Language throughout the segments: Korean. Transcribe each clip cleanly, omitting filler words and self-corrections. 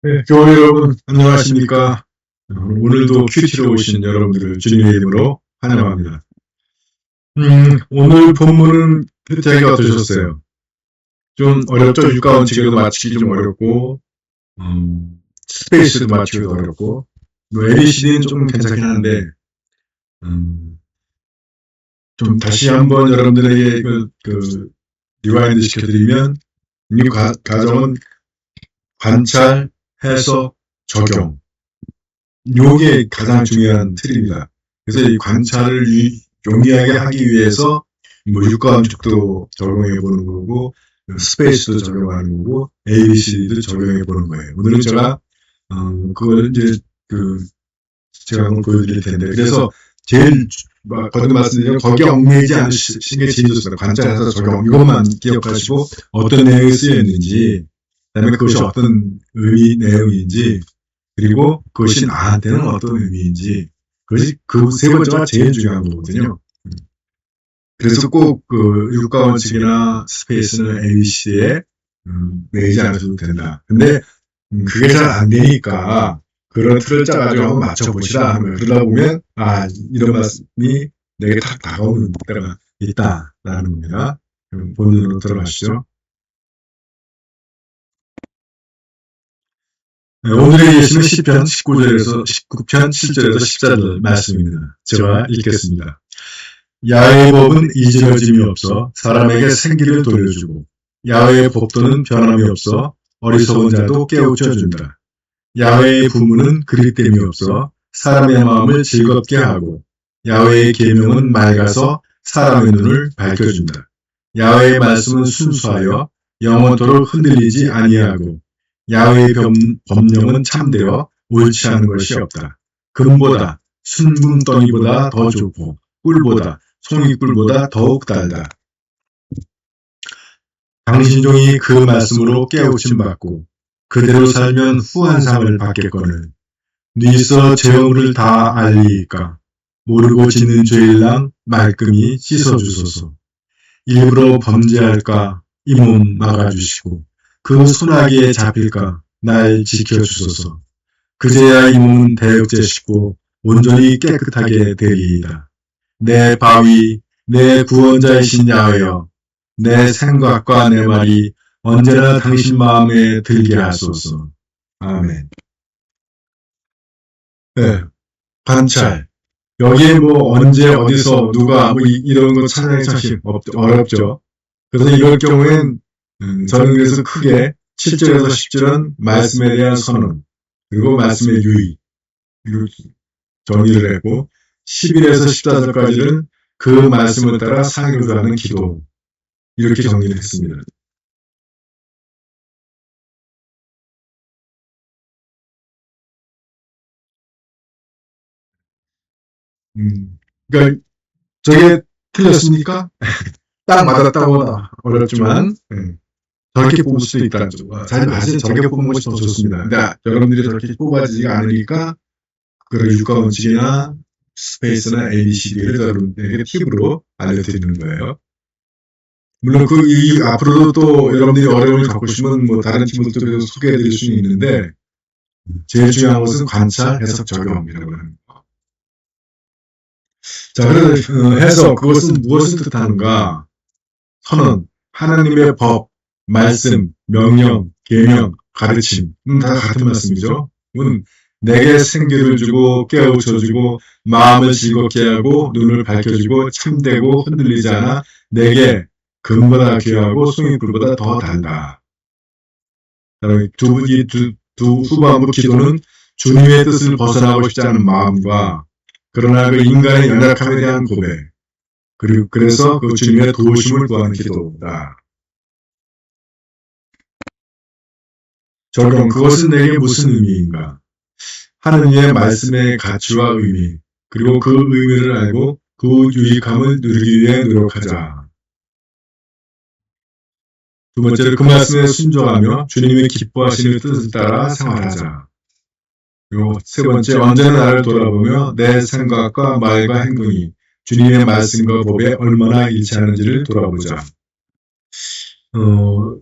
네, 교회 여러분, 안녕하십니까? 오늘도 큐티로 오신 여러분들을 주님의 이름으로 환영합니다. 오늘 본문은 대개 어떠셨어요? 좀 어렵죠? 육가원칙에도 맞추기 좀 어렵고, 스페이스도 맞추기도 어렵고, ABCD는 조금 괜찮긴 한데, 좀 다시 한번 여러분들에게 리와인드 시켜드리면, 이 과정은 관찰, 해석, 적용. 요게 가장 중요한 틀입니다. 그래서 이 관찰을 용이하게 하기 위해서 육가원칙도 적용해 보는 거고, 스페이스도 적용하는 거고, ABCD도 적용해 보는 거예요. 오늘은 제가 그걸 이제 제가 한번 보여드릴 텐데, 그래서 제일 거듭 말씀드리면 거기에 얽매이지 않으시는 게 제일 좋습니다. 관찰해서 적용, 이것만 기억하시고 어떤 내용이 쓰여 있는지, 그다음에 그것이 어떤 내용인지, 그리고 그것이 나한테는 어떤 의미인지, 그것이 그 세 번째가 제일 중요한 거거든요. 그래서 꼭 육가원칙이나 스페이스는 ABC에 매이지 않으셔도 된다. 근데 그게 잘 안 되니까 그런 틀을 짜가지고 한번 맞춰보시라 하면, 그러다 보면 이런 말씀이 내게 탁 다가오는 때가 있다라는 겁니다. 본문으로 들어가시죠. 오늘의 예시는 시편 19편 7절에서 14절 말씀입니다. 제가 읽겠습니다. 야훼의 법은 이지러짐이 없어 사람에게 생기를 돌려주고, 야훼의 법도는 변함이 없어 어리석은 자도 깨우쳐준다. 야훼의 부문은 그릇됨이 없어 사람의 마음을 즐겁게 하고, 야훼의 계명은 맑아서 사람의 눈을 밝혀준다. 야훼의 말씀은 순수하여 영원토록 흔들리지 아니하고, 야훼의 법령은 참되어 옳지 않은 것이 없다. 금보다 순금덩이보다 더 좋고, 꿀보다 송이꿀보다 더욱 달다. 당신 종이 그 말씀으로 깨우침 받고 그대로 살면 후한상을 받겠거늘. 네서 죄업을 다 알리이까 모르고 짓는 죄일랑 말끔히 씻어주소서. 일부러 범죄할까 이 몸 막아주시고 그 소나기에 잡힐까 날 지켜주소서. 그제야 이 몸은 대역죄 씻고 온전히 깨끗하게 되리이다. 내 바위, 내 구원자이신 야훼여, 내 생각과 내 말이 언제나 당신 마음에 들게 하소서. 아멘. 네, 관찰. 여기에 언제 어디서 누가 이런 거 찾아내기 사실 어렵죠. 그래서 이럴 경우엔 저는 그래서 크게 7절에서 10절은 말씀에 대한 선언, 그리고 말씀의 유의, 정의를 했고, 11에서 14절까지는 그 말씀을 따라 상의를 하는 기도, 이렇게 정리를 했습니다. 그러니까 저게 틀렸습니까? 딱 맞았다고 어렵지만 저렇게 뽑을 수도 있다는 점. 사실 저렇게 뽑는 것이 더 좋습니다. 근데 여러분들이 저렇게 뽑아지지가 않으니까 그런 육가원칙이나 스페이스나 ABCD를 여러분들에게 팁으로 알려드리는 거예요. 물론 앞으로도 또 여러분들이 어려움을 겪으시면 다른 팀들도 소개해드릴 수는 있는데, 제일 중요한 것은 관찰, 해석, 적용이라고 하는 거. 자, 그래서 해석, 그것은 무엇을 뜻하는가? 선언, 하나님의 법, 말씀, 명령, 계명, 가르침, 다 같은 말씀이죠. 내게 생기를 주고 깨우쳐주고 마음을 즐겁게 하고 눈을 밝혀주고 참되고 흔들리지 않아 내게 금보다 귀하고 송이꿀보다 더 달다. 두 후반부 기도는 주님의 뜻을 벗어나고 싶지 않은 마음과, 그러나 그 인간의 연약함에 대한 고백, 그리고 그래서 그 주님의 도우심을 구하는 기도다. 적용, 그것은 내게 무슨 의미인가? 하느님의 말씀의 가치와 의미, 그리고 그 의미를 알고 그 유익함을 누리기 위해 노력하자. 두 번째로 그 말씀에 순종하며 주님이 기뻐하시는 뜻을 따라 생활하자. 그리고 세 번째, 언제나 나를 돌아보며 내 생각과 말과 행동이 주님의 말씀과 법에 얼마나 일치하는지를 돌아보자.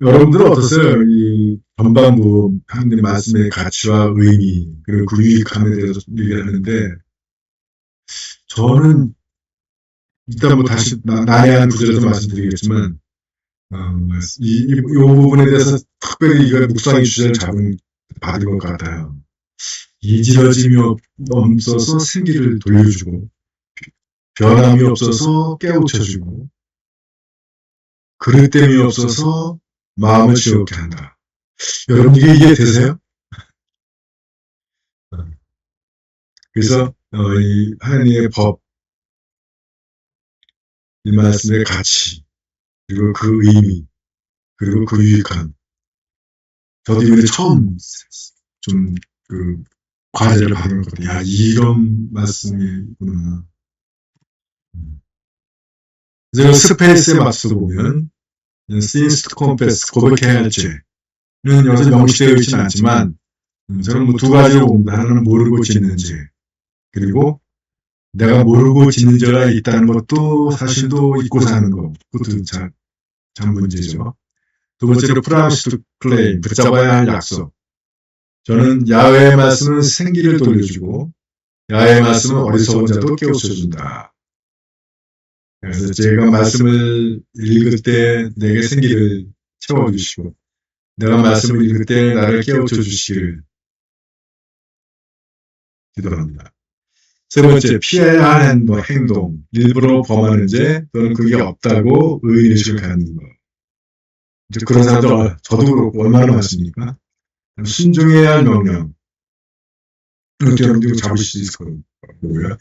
여러분들은 어떠세요? 이 전반부 하나님 말씀의 가치와 의미 그리고 그 유익함에 대해서 얘기를 하는데 저는 일단 뭐 다시 난해한 구절도 말씀드리겠지만 이 부분에 대해서 특별히 이거 묵상의 주제를 받은 것 같아요. 이지러짐이 없어서 생기를 돌려주고 변함이 없어서 깨우쳐주고 그릇됨이 없어서 마음을 즐겁게 한다. 여러분 이게 이해되세요? 그래서 이 하나님의 법, 이 말씀의 가치, 그리고 그 의미, 그리고 그 유익함. 저도 이번에 처음 좀 그 과제를 받은 거거든요. 야, 이런 말씀이구나. 그래서 스페이스의 맛도 보면 sins to confess, 고백해야 할 죄는 여기서 명시되어 있지는 않지만 저는 뭐 두 가지로 봅니다. 하나는 모르고 짓는 죄, 그리고 내가 모르고 짓는 죄가 있다는 것도 사실도 잊고 사는 거, 그것도 참 문제죠. 두 번째로 promise to claim, 붙잡아야 할 약속. 저는 야훼의 말씀은 생기를 돌려주고 야훼의 말씀은 어리석은 자도 깨우쳐준다. 그래서 제가 말씀을 읽을 때 내게 생기를 채워주시고 내가 말씀을 읽을 때 나를 깨우쳐 주시기를 기도합니다. 세 번째, 피해야 하는 행동, 일부러 범하는 죄 또는 그게 없다고 의인의식을 갖는 것. 이제 그런 사람들 저도 그렇고 얼마나 많습니까? 순종해야 할 명령. 이것도 여러분들이 잡을 수 있을 거고요.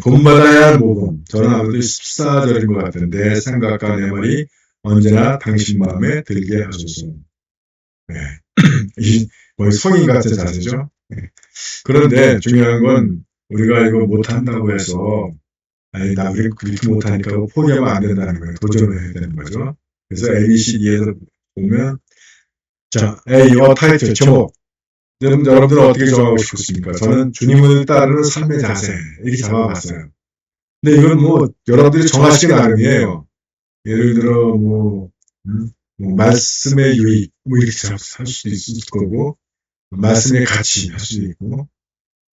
본받아야 할 모범. 저는 아무래도 14절인 것 같은데 내 생각과 내 말이 언제나 당신 마음에 들게 하소서. 네. 거의 성인 같은 자세죠. 네. 그런데 중요한 건 우리가 이거 못한다고 해서 아니 나 그렇게 못하니까 포기하면 안 된다는 거예요. 도전을 해야 되는 거죠. 그래서 ABCD에서 보면 자 A 타이틀 제목 여러분들은 어떻게 정하고 싶으십니까? 저는 주님을 따르는 삶의 자세 이렇게 잡아봤어요. 근데 이건 뭐 여러분들이 정하시기 나름이에요. 예를 들어 뭐 말씀의 유익 뭐 이렇게 할 수도 있을 거고 말씀의 가치 할 수도 있고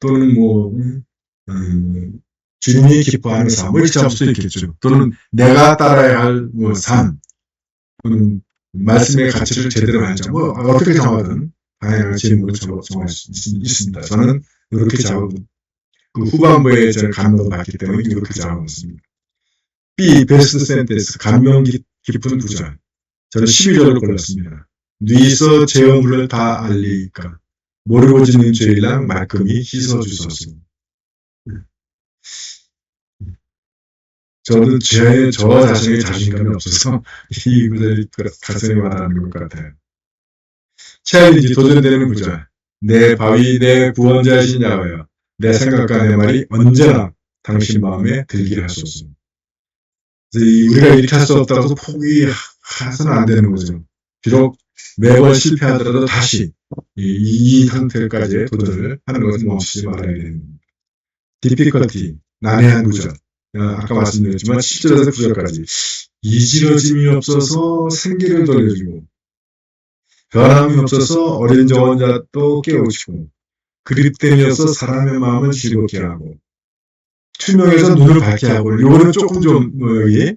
또는 뭐 주님이 기뻐하는 삶 뭐 이렇게 잡을 수도 있겠죠. 또는 내가 따라야 할 뭐 삶 또는 말씀의 가치를 제대로 알자 뭐 어떻게 정하든 다양한 질문을 정할 수 있습니다. 저는 이렇게 잡은 그 후반부에 저는 감명을 받기 때문에 이렇게 잡아봤습니다. B 베스트 센텐스 감명 깊은 구절. 저는 12절을 골랐습니다. 뉘서 죄어물을 다 알리니까 모르고 짓는 죄일랑 말끔히 씻어주소서. 저는 저 자신의 자신감이 없어서 이 구절이 가슴에 와닿는 것 같아요. 챌린지 도전되는 구절. 내 바위 내 구원자이신 야훼여 내 생각과 내 말이 언제나 당신 마음에 들게 하소서. 우리가 이렇게 할 수 없다고 포기해서는 안 되는 거죠. 비록 매번 실패하더라도 다시 이 상태까지의 도전을 하는 것은 멈추지 말아야 됩니다. difficulty, 난해한 구절. 아까 말씀드렸지만 10절에서 9절까지 이지러짐이 없어서 생기를 돌려주고 변함이 없어서 어린 정한 자도 깨우치고 그립됨이 없어 사람의 마음을 즐겁게 하고 투명해서 눈을 밝게 하고 요거는 조금 좀 여기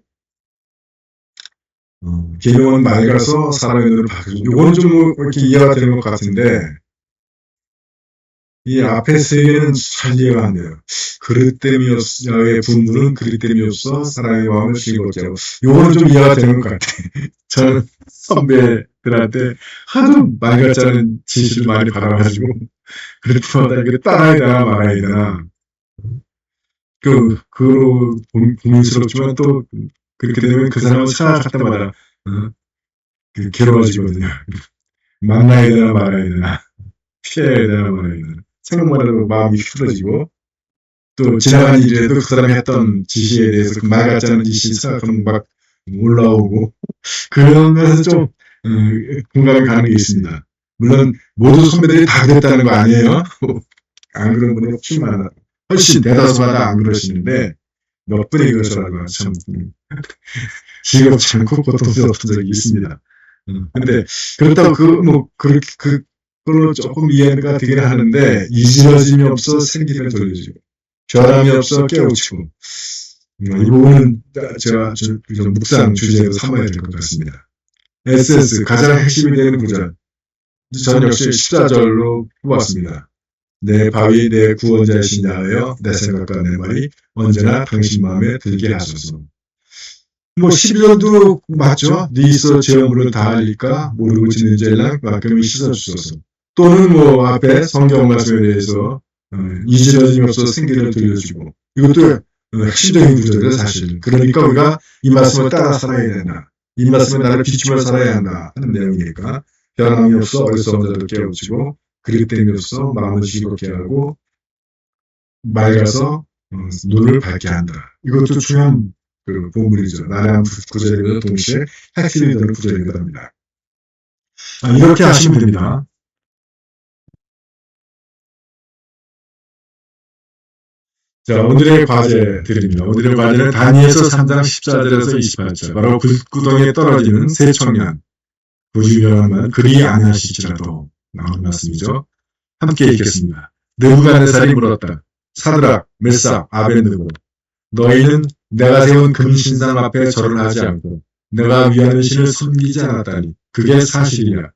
개명은 맑아서 사람의 눈을 밝게 하고 요거는 좀 이렇게 이해가 되는 것 같은데 이 앞에 세 개는 잘 이해가 안 돼요. 그릇됨이 없어의 분물은 그릇됨이 없어 사람의 마음을 즐겁게 하고 요거는 좀 이해가 되는 것 같아요. 저는 선배들한테 하도 맑았자는 지시를 많이 받아가지고 그릇마다 이거 따라야 되나 말아야 되나 그로 고민스럽지만 또 그렇게 되면 그 사람을 생각할 때마다 괴로워지거든요. 만나야 되나 말아야 되나 피해야 되나 말아야 되나 생각만 해도 마음이 휘둘러지고 또 지나간 일에도 그 사람이 했던 지시에 대해서 그 말 같지 않은 지시 생각하면 막 올라오고 그런 것에서 좀 공감이 가는 게 있습니다. 물론 모든 선배들이 다 그랬다는 거 아니에요. 안 그런 분이 훨씬 훨씬 대다수마다 안 그러시는데 몇 분이 그러셔가지고 참 즐겁지 않고 고통스러웠던 적이 있습니다. 근데 그렇다고 그걸로 조금 이해가 되긴 하는데 이지러짐이 없어 생기를 돌려주고 결함이 없어 깨우치고 이 부분은 제가 좀 묵상 주제로 삼아야 될 것 같습니다. 에센스 가장 핵심이 되는 구절 전 역시 14절로 뽑았습니다. 내 바위 내 구원자이신 야하여 내 생각과 내 말이 언제나 당신 마음에 들게 하소서. 11절도 맞죠? 네 있어 죄업물을 다 알리까 모르고 짓는 죄랑 맡김을 씻어주소서. 또는 앞에 성경 말씀에 대해서 이지러짐이 없어 생기를 돌려주고 이것도 핵심적인 구절이에요 사실. 그러니까 우리가 이 말씀을 따라 살아야 된다. 이 말씀에 나를 비추며 살아야 한다 하는 내용이니까 변함이 없어 어리석은 자도 깨우치고 그릇됨이 없어 마음을 즐겁게 하고 맑아서 눈을 밝게 한다. 이것도 중요한 본문이죠. 나란 구절이며 동시에 핵심이 되는 구절이기도 합니다. 이렇게 하시면 됩니다. 자, 오늘의 과제 드립니다. 오늘의 과제는 다니엘서 3장 14절에서 28절 바로 불구덩이에 떨어지는 세 청년 그 유명한 말 그리 아니하실지라도 나오는 말씀이죠. 함께 읽겠습니다. 느부갓네살이 물었다. 사드락, 메삭, 아벤느고 너희는 내가 세운 금신상 앞에 절을 하지 않고 내가 위하는 신을 섬기지 않았다니 그게 사실이라.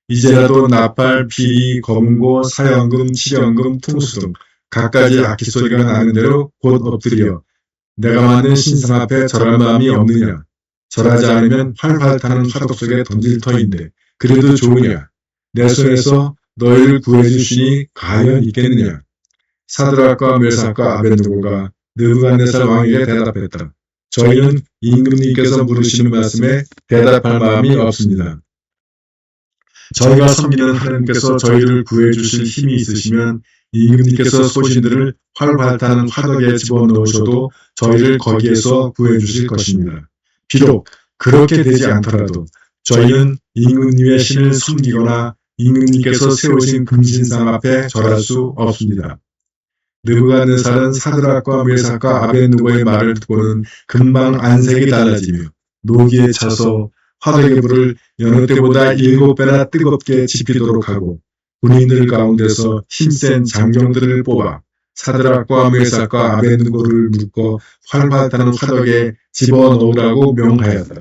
이제라도 나팔, 피리, 검고, 사연금, 칠연금, 통수 등 갖가지 악기 소리가 나는 대로 곧 엎드려 내가 만든 신상 앞에 절할 마음이 없느냐. 절하지 않으면 활활 타는 화덕 속에 던질 터인데 그래도 좋으냐. 내 손에서 너희를 구해주시니 과연 있겠느냐. 사드락과 메삭과 아벤느고가 느부갓네살 왕에게 대답했다. 저희는 임금님께서 물으시는 말씀에 대답할 마음이 없습니다. 저희가 섬기는 하나님께서 저희를 구해주실 힘이 있으시면 임금님께서 소신들을 활활 타는 화덕에 집어넣으셔도 저희를 거기에서 구해주실 것입니다. 비록 그렇게 되지 않더라도 저희는 임금님의 신을 섬기거나 임금님께서 세우신 금신상 앞에 절할 수 없습니다. 느부갓네살은 사드락과 메삭과 아벤느고의 말을 듣고는 금방 안색이 달라지며 노기에 차서 화덕의 불을 여느 때보다 7배나 뜨겁게 지피도록 하고 군인들 가운데서 힘센 장병들을 뽑아 사드락과 메삭과 아벤느고를 묶어 활활 타는 화덕에 집어넣으라고 명하였다.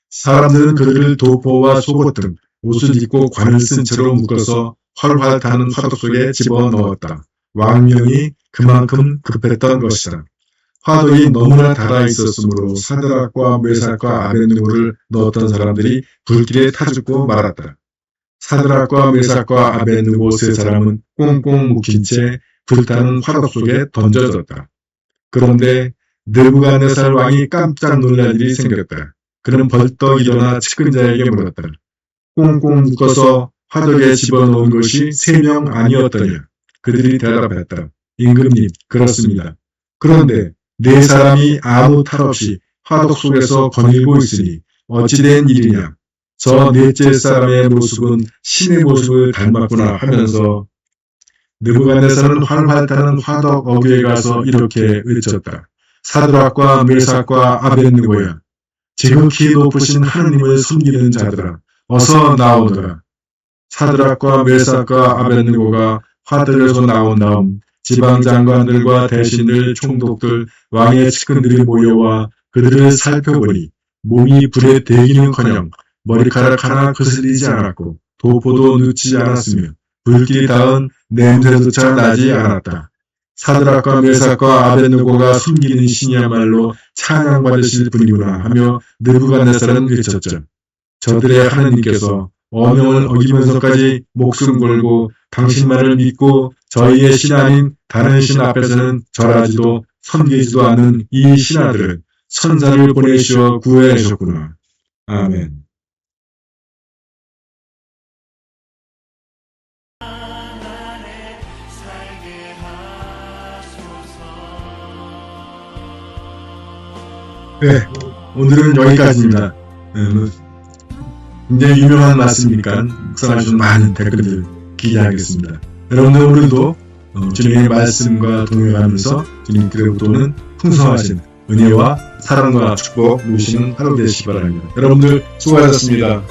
사람들은 그들을 도포와 속옷 등 옷을 입고 관을 쓴 채로 묶어서 활활 타는 화덕 속에 집어넣었다. 왕명이 그만큼 급했던 것이다. 화덕이 너무나 닳아 있었으므로 사드락과 메삭과 아벤느고를 넣었던 사람들이 불길에 타 죽고 말았다. 사드락과 메삭과 아벤느고 세 사람은 꽁꽁 묶인 채 불타는 화덕 속에 던져졌다. 그런데 느부갓네살 왕이 깜짝 놀랄 일이 생겼다. 그는 벌떡 일어나 측근자에게 물었다. 꽁꽁 묶어서 화덕에 집어넣은 것이 3명 아니었더냐. 그들이 대답했다. 임금님, 그렇습니다. 그런데 4사람이 아무 탈 없이 화덕 속에서 거닐고 있으니 어찌된 일이냐. 저 넷째 사람의 모습은 신의 모습을 닮았구나 하면서 느부갓네살은 활활 타는 화덕 어귀에 가서 이렇게 외쳤다. 사드락과 메삭과 아벤느고야. 지극히 높으신 하느님을 섬기는 자들아. 어서 나오너라. 사드락과 메삭과 아벤느고가 화덕에서 나온 다음 지방장관들과 대신들, 총독들, 왕의 측근들이 모여와 그들을 살펴보니 몸이 불에 데기는커녕 머리카락 하나 거슬리지 않았고 도포도 눕지 않았으며 불길이 닿은 냄새조차 나지 않았다. 사드락과 메삭과 아벤느고가 숨기는 신이야말로 찬양받으실 분이구나 하며 느부갓네살은 외쳤죠. 저들의 하느님께서 어명을 어기면서까지 목숨 걸고 당신만을 믿고 저희의 신 아닌 다른 신 앞에서는 절하지도 섬기지도 않는 이 신하들을 선자를 보내시어 구해내셨구나. 아멘. 네, 오늘은 여기까지입니다. 굉장히 유명한 말씀이니까 묵상하시는 많은 댓글들 기대하겠습니다. 여러분들 오늘도 주님의 말씀과 동행하면서 주님께로부터 오는 풍성하신 은혜와 사랑과 축복 누리시는 하루 되시기 바랍니다. 여러분들 수고하셨습니다.